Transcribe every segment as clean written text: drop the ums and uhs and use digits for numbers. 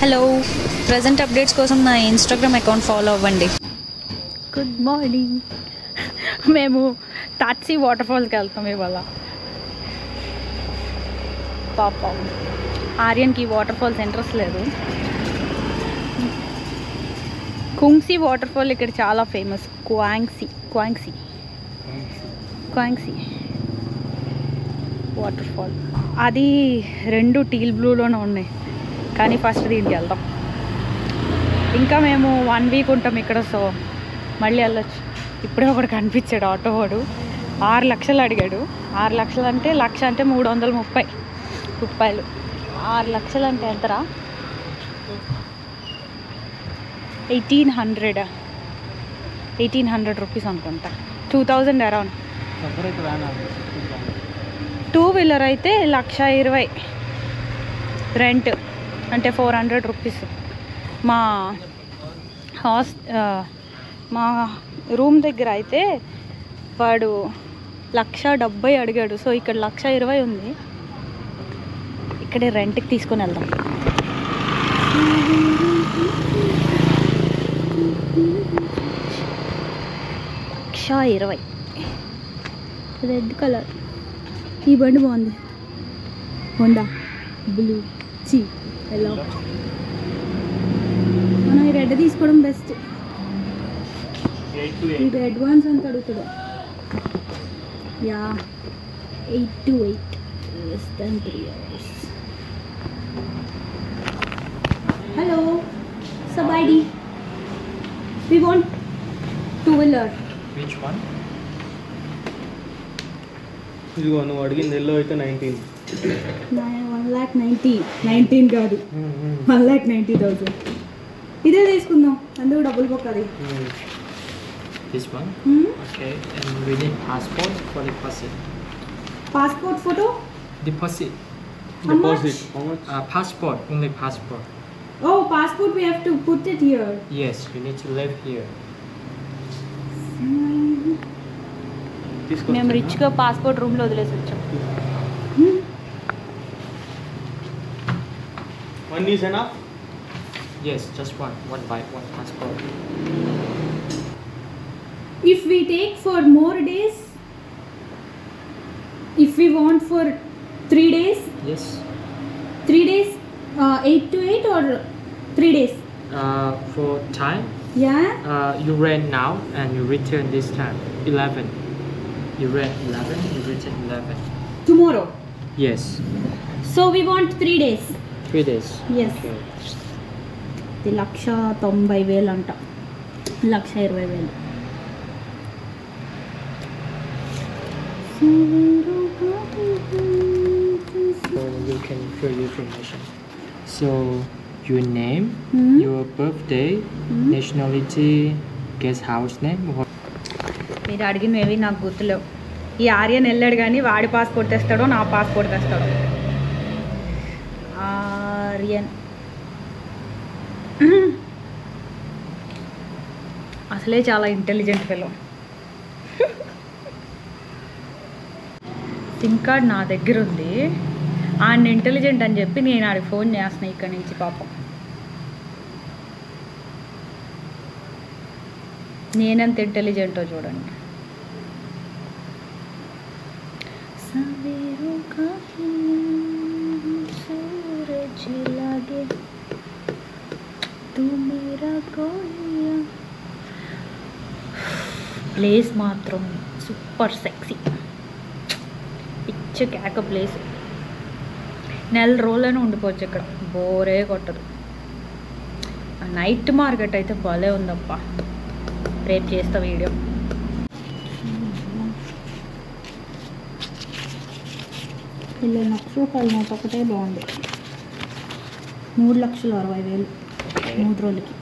Hello, present updates కోసం నా Instagram account follow అవ్వండి. Good morning. మేము తాట్సీ వాటర్ ఫాల్స్కి వెళ్తాం ఇవాళ. పాపం ఆర్యన్కి వాటర్ ఫాల్స్ ఇంట్రెస్ట్ లేదు. కుంగ్సీ వాటర్ ఫాల్ ఇక్కడ చాలా ఫేమస్. క్వాంగ్సీ water fall. అది రెండు టీల్ బ్లూలోనే ఉన్నాయి, కానీ ఫస్ట్ దీనికి వెళ్దాం. ఇంకా మేము 1 వీక్ ఉంటాం ఇక్కడ, సో మళ్ళీ వెళ్ళొచ్చు. ఇప్పుడే ఒకడు కనిపించాడు, ఆటో వాడు 6 లక్షలు అడిగాడు. 6 లక్షలు అంటే లక్ష అంటే 330 రూపాయలు. 6 లక్షలు అంటే ఎంతరా? 1800 రూపీస్ అనుకుంటా. 2000 అరౌండ్. 2 వీలర్ అయితే 120,000 రెంట్, అంటే 400 రూపీస్. మా రూమ్ దగ్గర అయితే వాడు 170,000 అడిగాడు. సో ఇక్కడ 120,000 ఉంది. ఇక్కడే రెంట్కి తీసుకొని వెళ్దాం. 120,000 రెడ్ కలర్. ఈ బండి బాగుంది. Honda blue. ఎలా మనం ఈ రెడ్ తీసుకోవడం బెస్ట్. ఇది అడ్వాన్స్ అంత అడుగుతాడు. Yeah 8 to 8 less than 3 hours. Hello Sabaidi, we want 2-wheeler. Which one? ఇదిగో నువ్వు అడిగింది ఎల్లో అయితే 19. 1,90,000 కాదు, 1,90,000. ఇదే తీసుకుందాం, అందుకు డబ్బులు పోకాలి. This one? Okay, and we need passport for deposit. Passport photo? Deposit. How much? How much? Passport, only passport. Oh, passport we have to put it here. Yes, you need to live here. మేము రిచ్గా passport రూమ్లో వదిలేసి వచ్చాం. One is enough? Yes, just one passport. If we take for more days, if we want for 3 days? Yes. 3 days, 8 to 8 or 3 days? For time? Yeah. You rent now and you return this time. 11. You rent 11, you return 11. Tomorrow? Yes. So we want 3 days. 3 days. Yes. Okay. ఇది 190,000 అంట. 120,000. So you can fill your information. So your name, your birthday, nationality, guest house name. మీరు అడిగినవి నాకు గుర్తులేవు. ఈ ఆర్యన్ వెళ్ళాడు కానీ వాడి passport తెస్తాడో నా పాస్పోర్ట్ తెస్తాడో. ఆర్యన్ అసలే చాలా ఇంటెలిజెంట్ ఫెలో. సిమ్ కార్డ్ నా దగ్గర ఉంది. ఆయన ఇంటెలిజెంట్ అని చెప్పి నేను ఆడికి ఫోన్ చేస్తున్నాను ఇక్కడి నుంచి. పాపం నేనెంత ఇంటెలిజెంటో చూడండి. ప్లేస్ మాత్రం సూపర్ సెక్సీ, పిచ్చ కేక ప్లేస్. 4 రోజులైనా ఉండిపోవచ్చు ఇక్కడ, బోరే కొట్టదు. నైట్ మార్కెట్ అయితే భలే ఉందప్ప. రేపు చేస్తా వీడియో. ఇలా 1,00,000 రూపాయల నోట్ ఒకటే బాగుంది. 3,60,000 3 రోజులకి.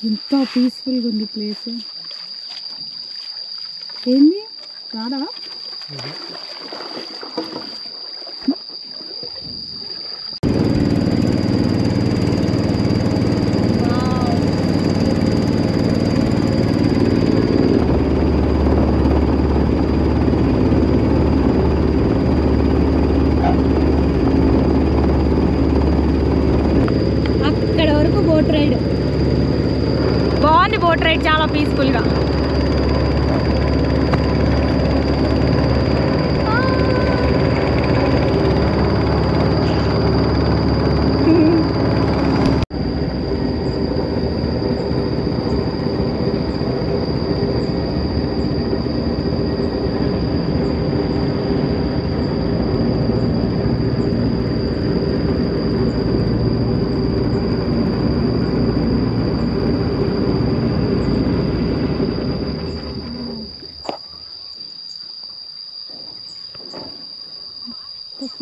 ఎంత పీస్ఫుల్గా ఉంది ప్లేస్. ఏంది రాడా? అక్కడ వరకు బోట్ రైడ్ బాగుంది. బోట్ రైడ్ చాలా పీస్ఫుల్గా.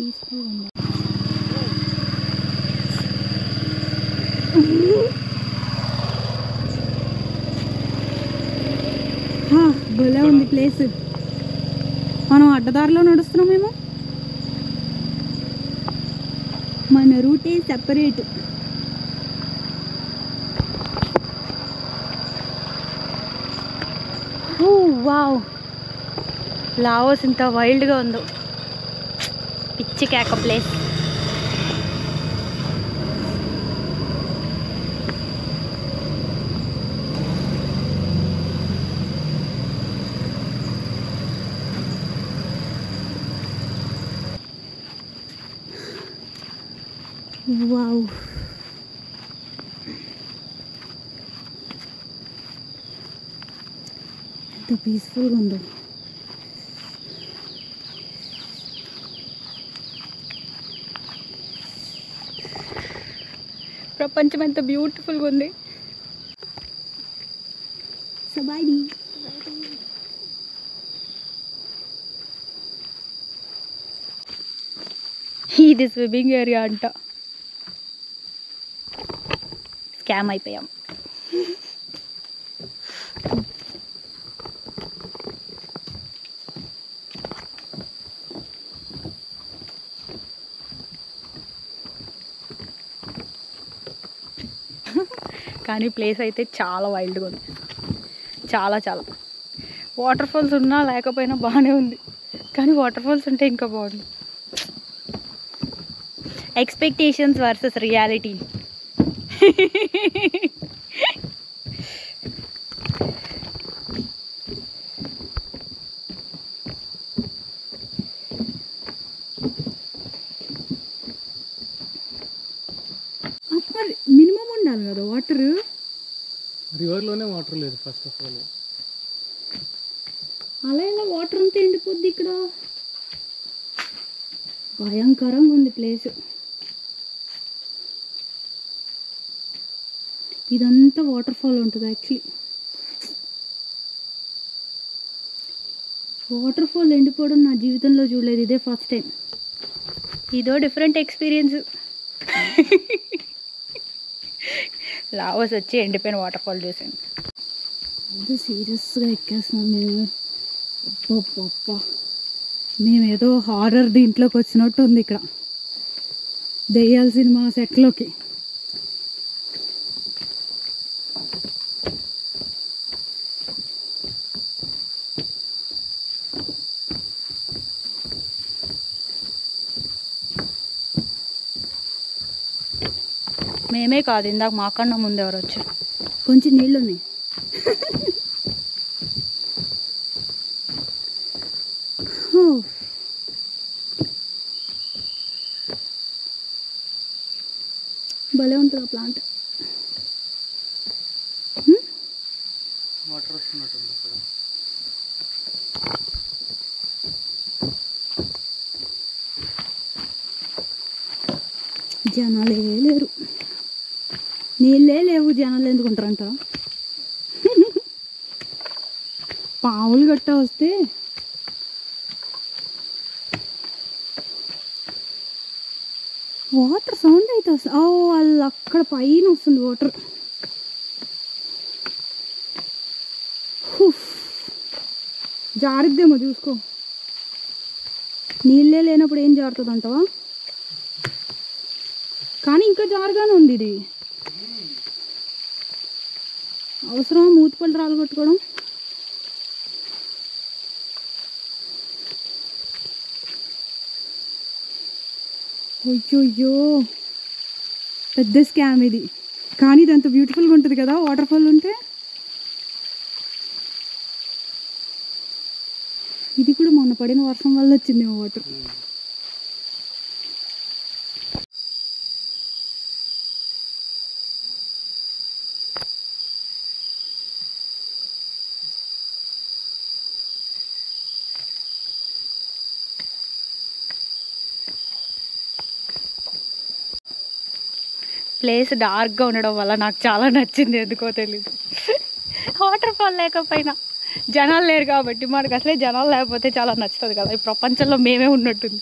పీస్ఫుల్గా ఉంది. భలే ఉంది ప్లేస్. మనం అడ్డదారిలో నడుస్తున్నామేమో. మన రూటే సెపరేట్. వావ్, లావోస్ ఇంత వైల్డ్గా ఉందో. పిచ్చి కేక ప్లేస్. వావ్, ఎంత పీస్ఫుల్గా ఉందో. ప్రపంచం ఎంత బ్యూటిఫుల్గా ఉంది. సబాయిడి. ఇది స్విమ్మింగ్ ఏరియా అంట. స్కామ్ అయిపోయాం. కానీ ప్లేస్ అయితే చాలా వైల్డ్గా ఉంది. చాలా చాలా వాటర్ ఫాల్స్ ఉన్నా లేకపోయినా బాగానే ఉంది. కానీ వాటర్ ఫాల్స్ ఉంటే ఇంకా బాగుంది. Expectations versus reality. మినిమం ఉండాలి కదా వాటర్. రివర్లోనే వాటర్ లేదు ఫస్ట్ ఆఫ్ ఆల్. అలా ఇలా వాటర్ అంతా ఎండిపోద్ది ఇక్కడ. భయంకరంగా ఉంది ప్లేస్. ఇదంతా వాటర్ ఫాల్ ఉంటుంది యాక్చువల్లీ. వాటర్ ఫాల్ ఎండిపోవడం నా జీవితంలో చూడలేదు. ఇదే ఫస్ట్ టైం. ఇదో డిఫరెంట్ ఎక్స్పీరియన్స్. లావోస్ వచ్చి ఎండిపోయిన వాటర్ ఫాల్ చూసాను. అది సీరియస్గా ఎక్కేస్తున్నాం మేము. అబ్బా, మేమేదో హారర్ దీంట్లోకి వచ్చినట్టు ఉంది ఇక్కడ. దెయ్యాల సినిమా సెట్లోకి. మేమే కాదు, ఇందాక మాకన్నా ముందు ఎవరు వచ్చారు. కొంచెం నీళ్ళు ఉన్నాయి. భలే ఉంటుంది ఆ ప్లాంట్. వాటర్ వస్తున్నట్టుంది అక్కడ. జనాలే లేరు, నీళ్ళే లేవు. జనాలు ఎందుకుంటారంట. పావులు గట్ట వస్తే వాటర్ సౌండ్ అయితే వస్తుంది. వాళ్ళు అక్కడ పైన వస్తుంది వాటర్. జారిద్దేమో చూసుకో. నీళ్ళే లేనప్పుడు ఏం జారుతుంది అంటావా? కానీ ఇంకా జారుగానే ఉంది ఇది. అవసరం మూతిపళ్ళు రాలగొట్టుకోవడం. అయ్యో పెద్ద స్కామ్ ఇది. కానీ ఇది అంత బ్యూటిఫుల్గా ఉంటుంది కదా వాటర్ ఫాల్ ఉంటే. ఇది కూడా మొన్న పడిన వర్షం వల్ల వచ్చింది వాటర్. ప్లేస్ డార్క్గా ఉండడం వల్ల నాకు చాలా నచ్చింది, ఎందుకో తెలీదు. వాటర్ ఫాల్ లేకపోయినా జనాలు లేరు కాబట్టి మనకు అసలే జనాలు లేకపోతే చాలా నచ్చుతుంది కదా. ఈ ప్రపంచంలో మేమే ఉన్నట్టుంది.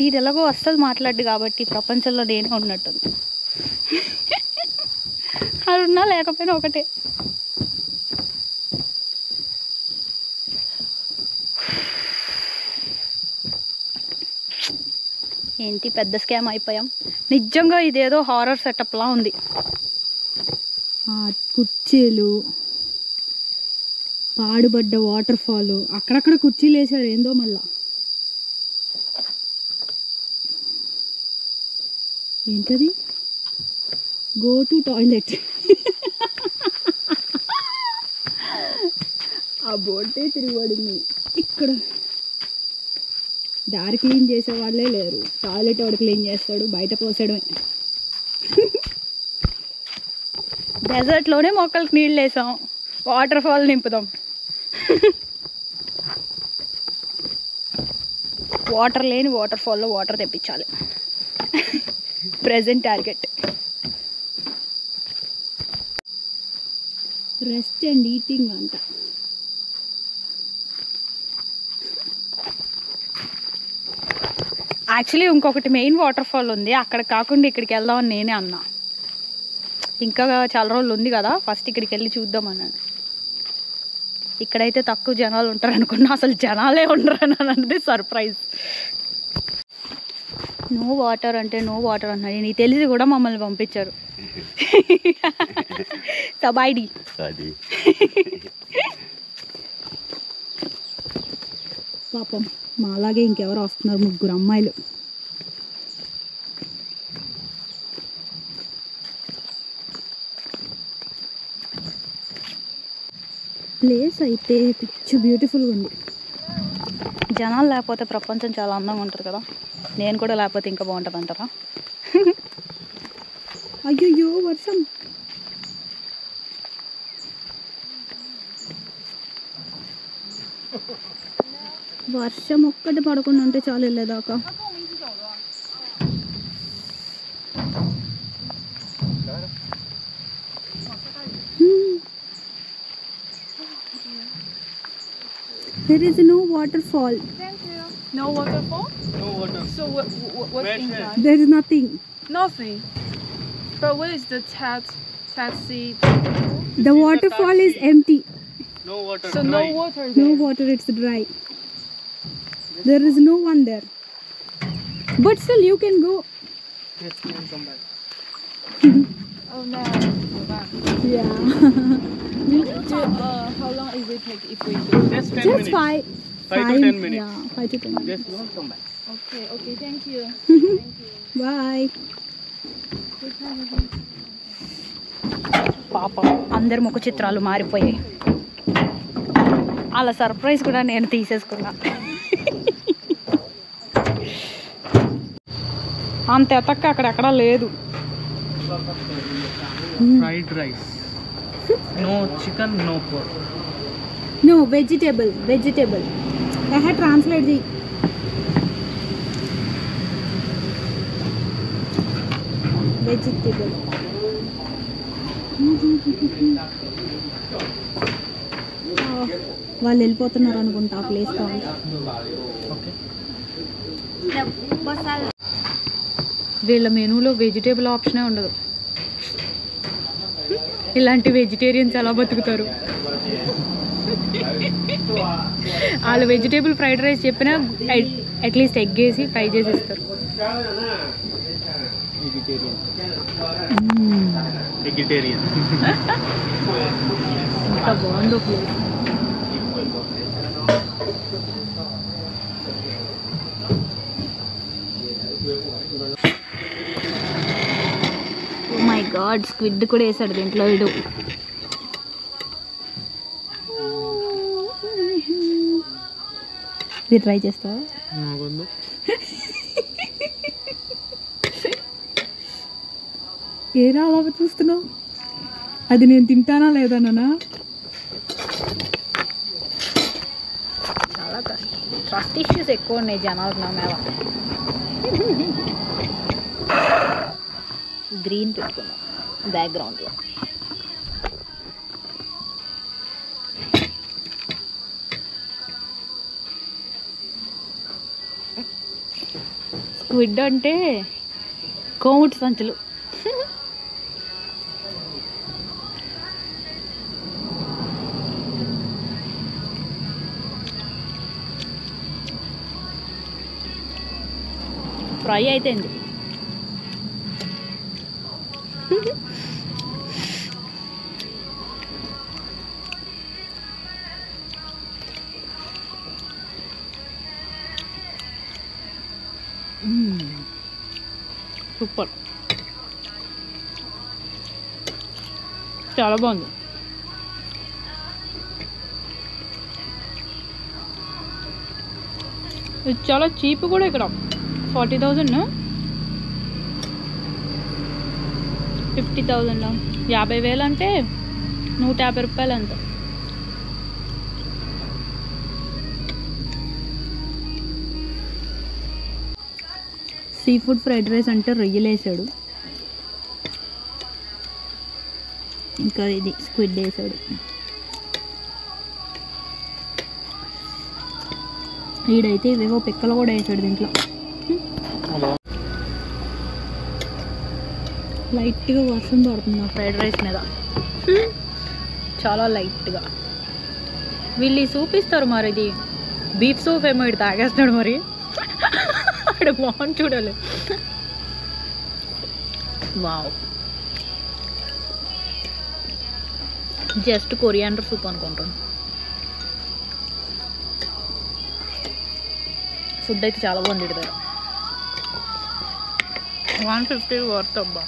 ఇది ఎలాగో అస్సలు మాట్లాడు కాబట్టి ప్రపంచంలో నేనే ఉన్నట్టుంది. అది ఉన్నా లేకపోయినా ఒకటే. ఏంటి పెద్ద స్కామ్ అయిపోయాం. నిజంగా ఇదేదో హారర్ సెటప్లా ఉంది. కుర్చీలు, పాడుబడ్డ వాటర్ ఫాల్, అక్కడక్కడ కుర్చీలు వేసారు ఏందో. మళ్ళా ఏంటది? Go to toilet. ఆ బోటే తిరిగిపడింది. ఇక్కడ దారి క్లీన్ చేసే వాళ్ళే లేరు. టాయిలెట్ వాడు క్లీన్ చేస్తాడు, బయట పోసేయడమే. డెజర్ట్లోనే మొక్కలకు నీళ్ళు వేసాం, వాటర్ ఫాల్ నింపుదాం. వాటర్ లేని వాటర్ ఫాల్లో వాటర్ తెప్పించాలి. Present target. Rest and eating అంట. యాక్చువల్లీ ఇంకొకటి మెయిన్ వాటర్ ఫాల్ ఉంది, అక్కడ కాకుండా ఇక్కడికి వెళ్దామని నేనే అన్నా. ఇంకా చాలా రోజులు ఉంది కదా, ఫస్ట్ ఇక్కడికి వెళ్ళి చూద్దాం అన్నాను. ఇక్కడైతే తక్కువ జనాలు ఉంటారు అనుకున్నా, అసలు జనాలే ఉండరు అని అన్నది సర్ప్రైజ్. నో వాటర్ అంటే నో వాటర్ అన్నాడు. నీకు తెలిసి కూడా మమ్మల్ని పంపించారు. సబాయిడి పాపం మా అలాగే ఇంకెవరు వస్తున్నారు, 3 అమ్మాయిలు. ప్లేస్ అయితే పిచ్చు బ్యూటిఫుల్గా ఉంది. జనాలు లేకపోతే ప్రపంచం చాలా అందంగా ఉంటుంది కదా. నేను కూడా లేకపోతే ఇంకా బాగుంటుంది అంటారా? అయ్యో వర్షం. వర్షం ఒక్కటి పడకుండా ఉంటే చాలు వెళ్ళేదాకా. There is no waterfall. Thank you. No waterfall? No water. So what's inside? There is nothing. Nothing. But where is the taxi? The waterfall is empty. No water. So dry. no water there. No water, it's dry. There is no one there. But still you can go. Yes, we will come back. Oh no. Yeah. How long is it take if we go? Just 10 Just minutes. 5 5 to 10 minutes. Yeah, 5 to 10 minutes. Just go and come back. Okay, thank you. Bye. పాపం అందరి ముఖ చిత్రాలు మారిపోయాయి. అలా surprise కూడా నేను తీసేసుకున్నా. అంత ఎతక్క అక్కడెక్కడ లేదు. Fried rice. No chicken, no pork. No, vegetable. Translate చేయి. వెజిటేబుల్. వాళ్ళు వెళ్ళిపోతున్నారు అనుకుంటా ఆ ప్లేస్ కావాలి. వీళ్ళ మెనూలో వెజిటేబుల్ ఆప్షనే ఉండదు. ఇలాంటి వెజిటేరియన్స్ ఎలా బతుకుతారు? వాళ్ళు వెజిటేబుల్ ఫ్రైడ్ రైస్ చెప్పినా అట్లీస్ట్ ఎగ్ వేసి ఫ్రై చేసి ఇస్తారు. ఎంత బాగుందో place. Oh my God, squid కూడా వేసాడు దీంట్లో వీడు. ఇది ట్రై చేస్తావా? ఏరా అలా చూస్తున్నావు? అది నేను తింటానా లేదా నాన్న? చాలా కష్టం. ట్రస్ట్ ఇష్యూస్ ఎక్కువ ఉన్నాయి జనాలకు నా మీద. గ్రీన్ పెట్టుకున్నాం బ్యాక్గ్రౌండ్లో. స్క్విడ్ అంటే కోముటి సంచులు. ఫ్రై అయితేంది. సూపర్, చాలా బాగుంది. ఇది చాలా చీప్ కూడా ఇక్కడ. 40,000, 50,000, 50,000 అంటే 150 రూపాయలు అంత. సీ ఫుడ్ ఫ్రైడ్ రైస్ అంటే రొయ్యలు వేసాడు, ఇంకా ఇది స్క్విడ్ వేసాడు. ఈడైతే ఇవేవో పిక్కలు కూడా వేసాడు దీంట్లో. లైట్గా వర్షం పడుతుంది ఆ ఫ్రైడ్ రైస్ మీద, చాలా లైట్గా. వీళ్ళు సూప్ ఇస్తారు మరి, ఇది బీఫ్ సూప్ ఏమో ఇటు తాగేస్తున్నాడు మరి. అక్కడ బాగుంది చూడాలి. వావ్, జస్ట్ కొరియాండర్ సూప్ అనుకుంటాను. ఫుడ్ అయితే చాలా బాగుంది. 150 వర్త్ అబ్బా.